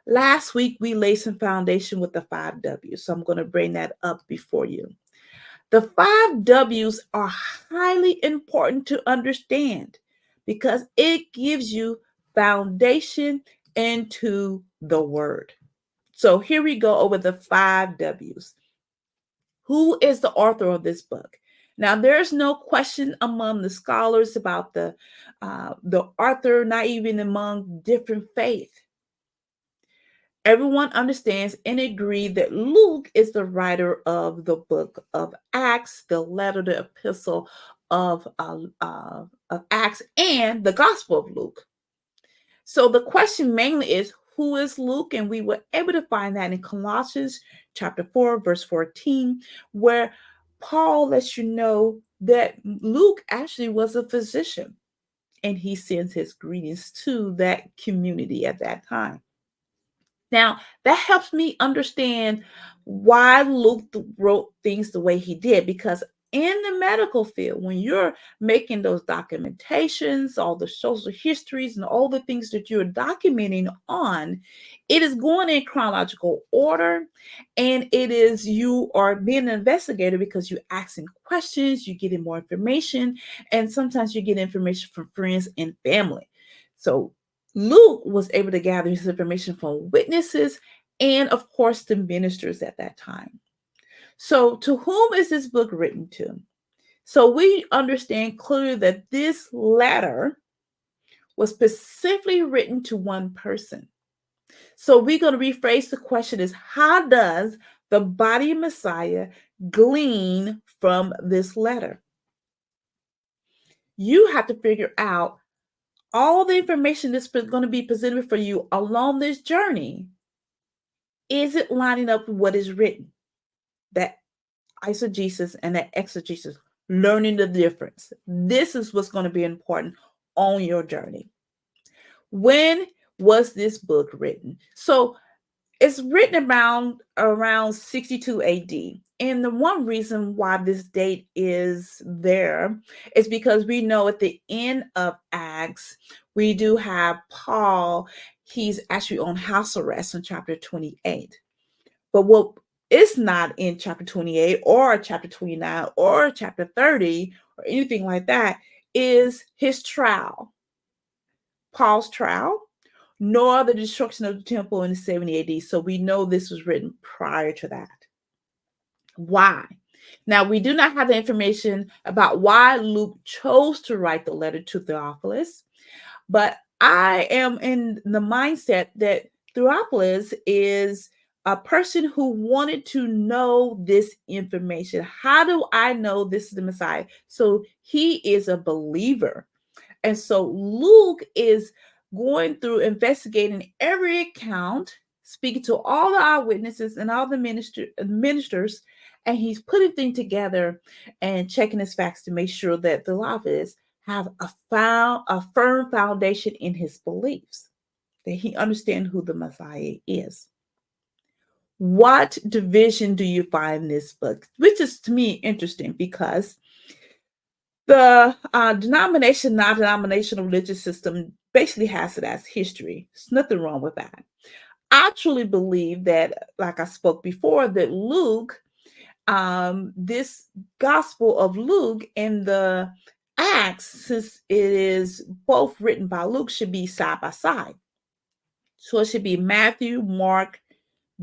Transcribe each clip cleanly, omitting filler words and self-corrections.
Last week, we laid some foundation with the 5 W's. So I'm going to bring that up before you. The 5 W's are highly important to understand because it gives you foundation into the word. So here we go over the 5 W's. Who is the author of this book? Now, there's no question among the scholars about the author, not even among different faith. Everyone understands and agree that Luke is the writer of the book of Acts, the letter, the epistle of Acts, and the Gospel of Luke. So the question mainly is, who is Luke? And we were able to find that in Colossians chapter 4, verse 14, where Paul lets you know that Luke actually was a physician and he sends his greetings to that community at that time. Now, that helps me understand why Luke wrote things the way he did, because in the medical field, when you're making those documentations, all the social histories, and all the things that you're documenting on, it is going in chronological order. And it is you are being an investigator because you're asking questions, you're getting more information, and sometimes you get information from friends and family. So Luke was able to gather his information from witnesses and, of course, the ministers at that time. So, to whom is this book written to? So, we understand clearly that this letter was specifically written to one person. So, we're going to rephrase the question is, how does the body of Messiah glean from this letter? You have to figure out all the information that's going to be presented for you along this journey. Is it lining up with what is written? That eisegesis and that exegesis, learning the difference. This is what's going to be important on your journey. When was this book written? So it's written around 62 AD. And the one reason why this date is there is because we know at the end of Acts, we do have Paul. He's actually on house arrest in chapter 28. But what is not in chapter 28 or chapter 29 or chapter 30 or anything like that is his trial, Paul's trial, nor the destruction of the temple in 70 AD. So we know this was written prior to that. Why? Now, we do not have the information about why Luke chose to write the letter to Theophilus, but I am in the mindset that Theophilus is a person who wanted to know this information. How do I know this is the Messiah? So he is a believer. And so Luke is going through investigating every account, speaking to all the eyewitnesses and all the ministers, and he's putting things together and checking his facts to make sure that the Theophilus have a firm foundation in his beliefs, that he understands who the Messiah is. What division do you find in this book? Which is to me interesting because the non-denominational religious system basically has it as history. There's nothing wrong with that. I truly believe that, like I spoke before, that Luke, this Gospel of Luke and the Acts, since it is both written by Luke, should be side by side. So it should be Matthew, Mark,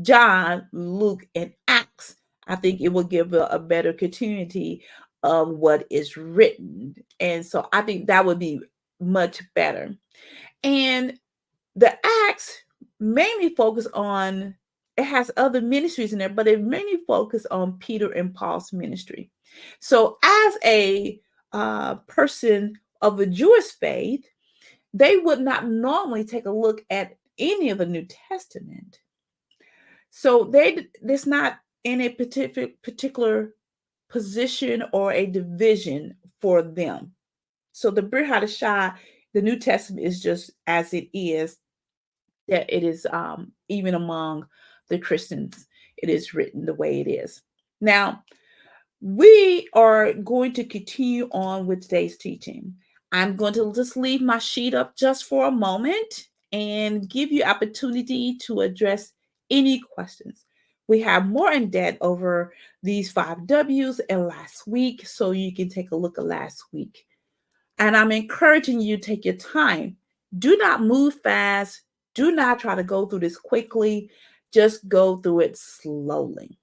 John, Luke, and Acts. I think it will give a better continuity of what is written. And so I think that would be much better. And the Acts mainly focus on, it has other ministries in there, but it mainly focus on Peter and Paul's ministry. So as a person of the Jewish faith, they would not normally take a look at any of the New Testament. So there's not in a particular position or a division for them. So the Brit Hadashah, the New Testament is just as it is, that it is even among the Christians, it is written the way it is. Now, we are going to continue on with today's teaching. I'm going to just leave my sheet up just for a moment, and give you opportunity to address any questions. We have more in depth over these 5 W's in last week, so you can take a look at last week. And I'm encouraging you to take your time. Do not move fast. Do not try to go through this quickly. Just go through it slowly.